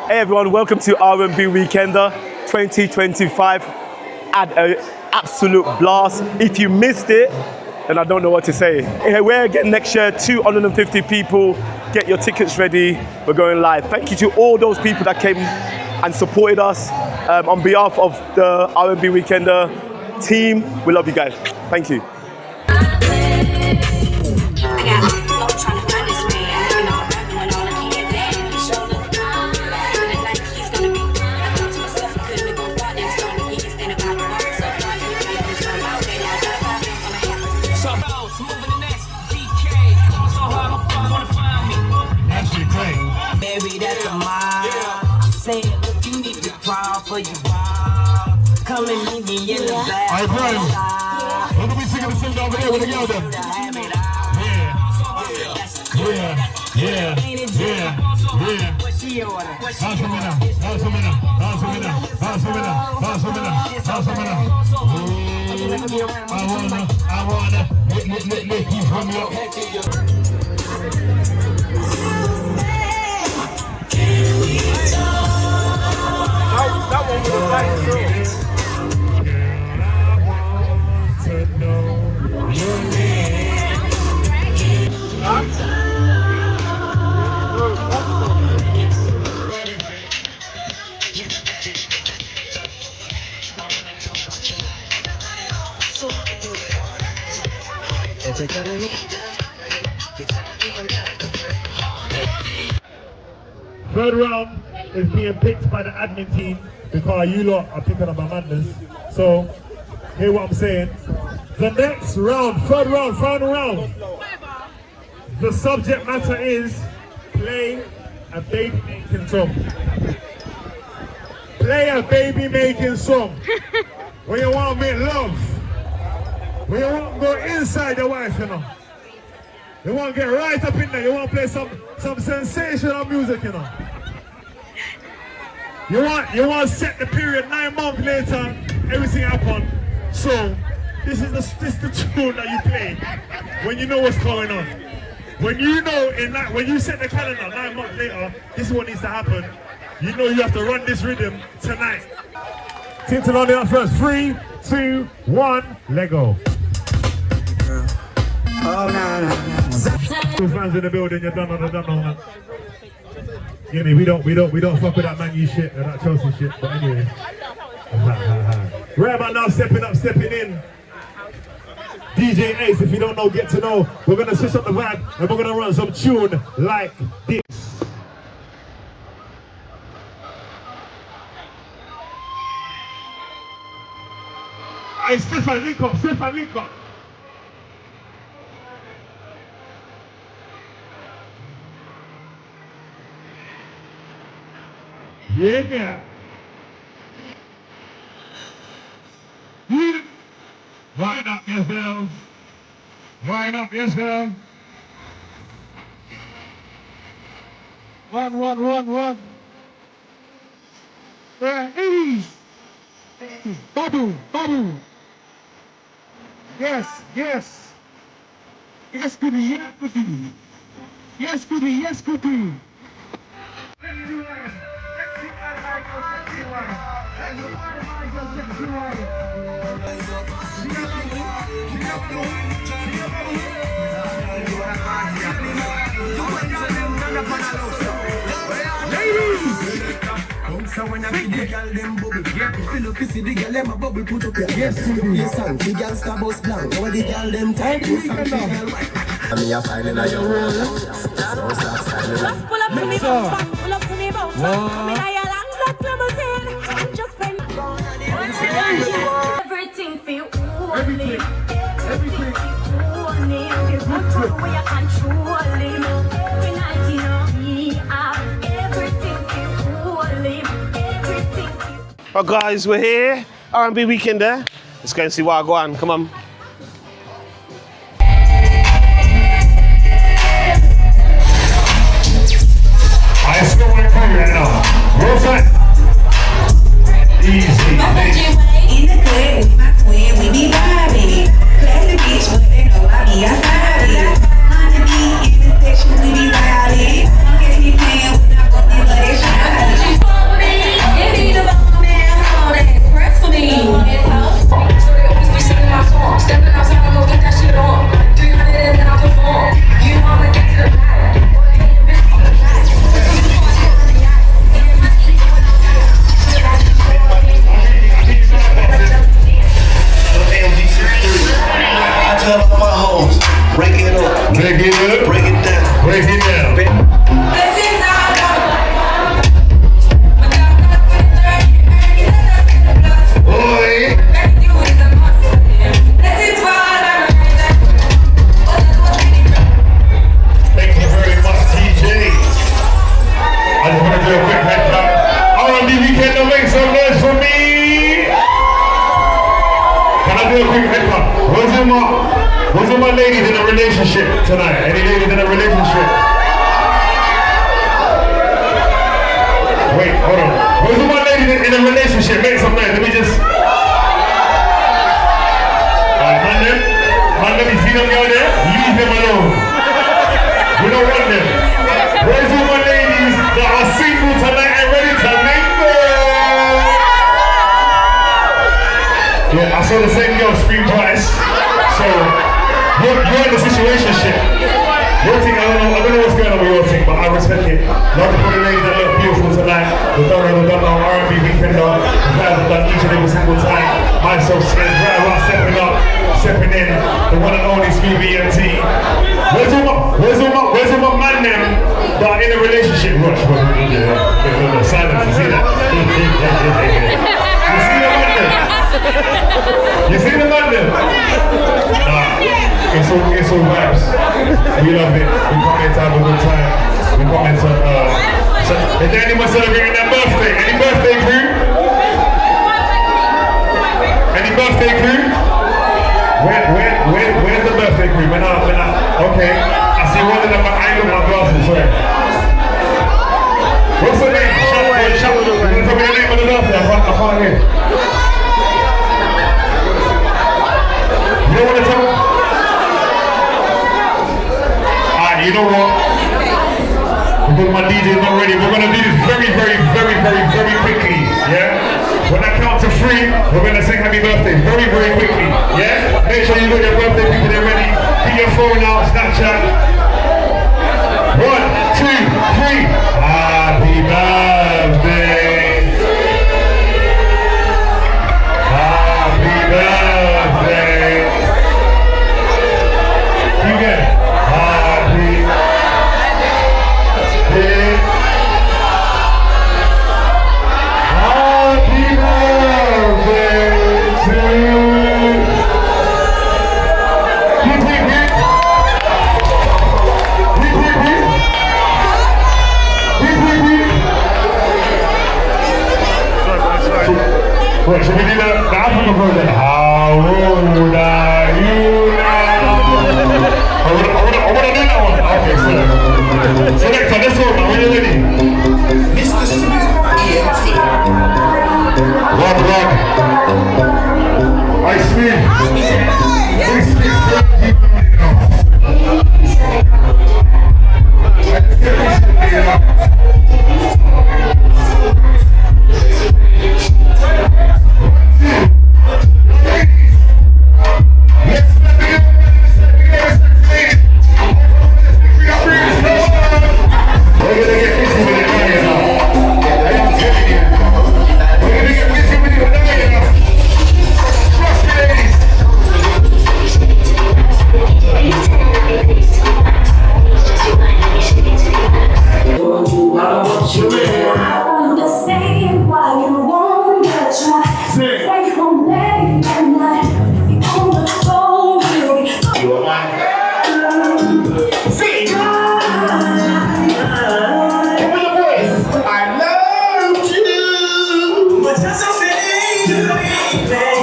Hey everyone, welcome to R&B Weekender 2025. Had an absolute blast. If you missed it, then I don't know what to say. We're again next year, 250 people. Get your tickets ready. We're going live. Thank you to all those people that came and supported us. On behalf of the R&B Weekender team, we love you guys. Thank you. For you all, coming in the yellow bag. Alright, Brian, look at me singing the song over there with the girl then. Yeah. Dance for me now. I wanna lick you from your head to your... That one was like so. Girl, I want to know your name. Third round is being picked by the admin team because you lot are picking up my madness. So, hear what I'm saying. The next round, third round, final round. The subject matter is play a baby making song. Play a baby making song. When you want to make love. When you want to go inside your wife, you know. You want to get right up in there. You want to play some sensational music, you know. You want to set the period 9 months later, everything happen. So this is the tune that you play when you know what's going on. When you know when you set the calendar 9 months later, this is what needs to happen. You know you have to run this rhythm tonight. Tintin on it first. 3, 2, 1, let go. Oh no. Two fans in the building, you're done on. Yeah, we don't fuck with that Man U shit and that Chelsea shit, but anyway. Right about now, stepping in. DJ Ace, if you don't know, get to know. We're gonna switch up the vibe and we're gonna run some tune like this. Hey, Stefan, link up. Yeah. Wind up yourselves. One. Hey. Bubble. Yes. Yes, goody. So when I see the girl them bubble, feel up to see the girl them a bubble, put up your yes, your song, the girl star bus blank, over the girl them tight, do some girl white. Me a finding a your world, so stop signing up. Pull up to me, pull up to me, come in a your long black limousine, I'm just spending everything for you, everything for you, there's no trouble where you control him, every night you know me, everything for you. Well, guys, we're here. R&B Weekender. Let's go and see what GWAN. Come on. I still want to come right now. What's that? Easy. In the club with my twin, we be vibing. Classic bitch, but they know I be outside. On the beat, in the section, we be riding. Don't catch me playing with my broken, but it's shiny. my ladies in a relationship tonight? Any ladies in a relationship? Wait, hold on. Where's my ladies in a relationship? Make some noise. Let me just. Man, you see them girl there? Leave them alone. We don't want them. Where's all my ladies that are single tonight and ready to mingle? Yeah, I saw the same girl scream twice. So, you're in the situationship. Your thing, I don't know what's going on with your thing, but I respect it. Love for the ladies that look beautiful tonight. We've done R&B Weekender. The guys have done each and every single time. Myself says, right about stepping up, stepping in, the one and only Smoothie EMT. Where's all my man them that are in a relationship? Rush, silence, you see that? You see the man them? You see the man them? Nah, it's all vibes. We love it. We come here to have a good time. We come here to, is there anyone celebrating their birthday? Any birthday crew? Any birthday crew? Where's the birthday crew? Okay. I see one of them, but I ain't got my glasses, sorry. What's the name? Shout. You want to tell me the name of the birthday? I can't hear. You don't want to tell me? Alright, you know what? Because my DJ is not ready, we're going to do this very, very, very, very, very quickly, yeah? When I count to 3, we're going to sing happy birthday very, very quickly, yeah? Make sure you got your birthday people there ready. Get your phone out, Snapchat. 1, 2, 3. Happy birthday. Happy birthday. You get it? Happy birthday. Happy birthday to you. Wait, should we do the African version? How old are you now? I want to do that one. Okay, so Selector, let's go now. When you're ready. Mr. Smooth EMT. Run. I speak.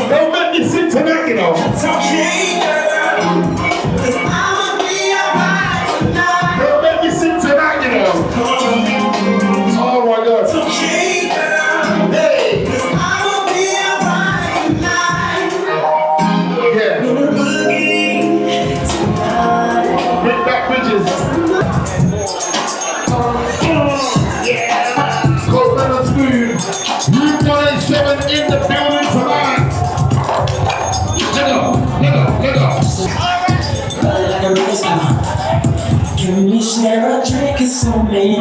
Don't make me sing tonight, you know. It's okay, girl. 'Cause I'ma be alright tonight. Don't make me sing tonight, you know. Oh my God. It's okay, girl. Hey. 'Cause I'ma be alright tonight. Yeah. We're boogie tonight. Bring back bitches. Yeah. Go better smooth. Room 187 in the building tonight. Can we share a drink? It's so mean.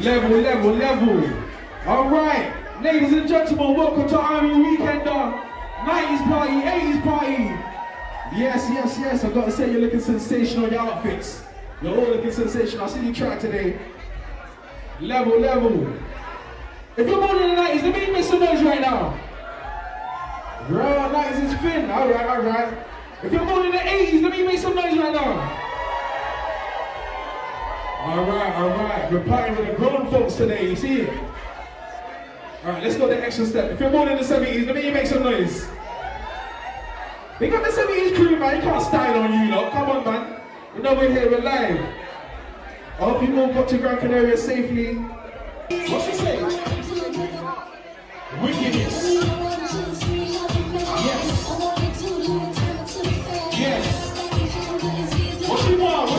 Level. All right, ladies and gentlemen, welcome to R&B Weekender. 90s party, 80s party. Yes. I've got to say you're looking sensational in your outfits. You're all looking sensational. I see you track today. Level. If you're born in the 90s, let me make some noise right now. Bro, 90s is thin. All right. If you're born in the 80s, let me make some noise right now. All right. We're partying with the grown folks today, you see it? All right, let's go the extra step. If you're born in the 70s, let me make some noise. They got the 70s crew, man. You can't style on you, lot. Come on, man. You know we're here, we're live. I hope you all got to Gran Canaria safely. What's she say? Wickedness. Yes. What she want?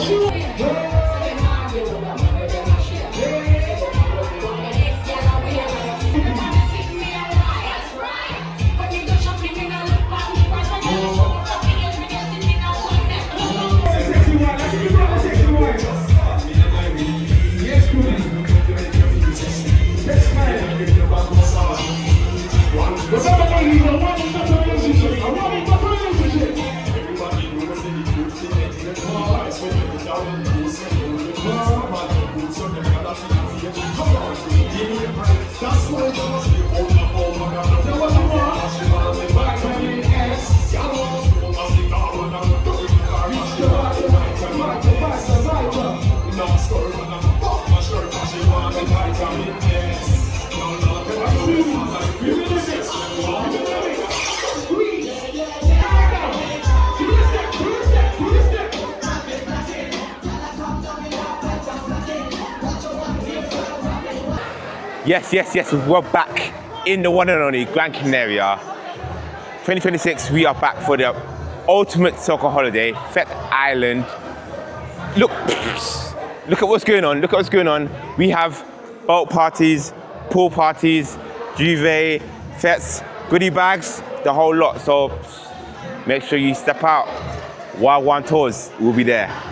Yes, we're back in the one and only Gran Canaria. 2026, we are back for the ultimate soccer holiday, Fet Island. Look at what's going on. We have boat parties, pool parties, duvet, fets, goodie bags, the whole lot. So make sure you step out. GWAN Tours will be there.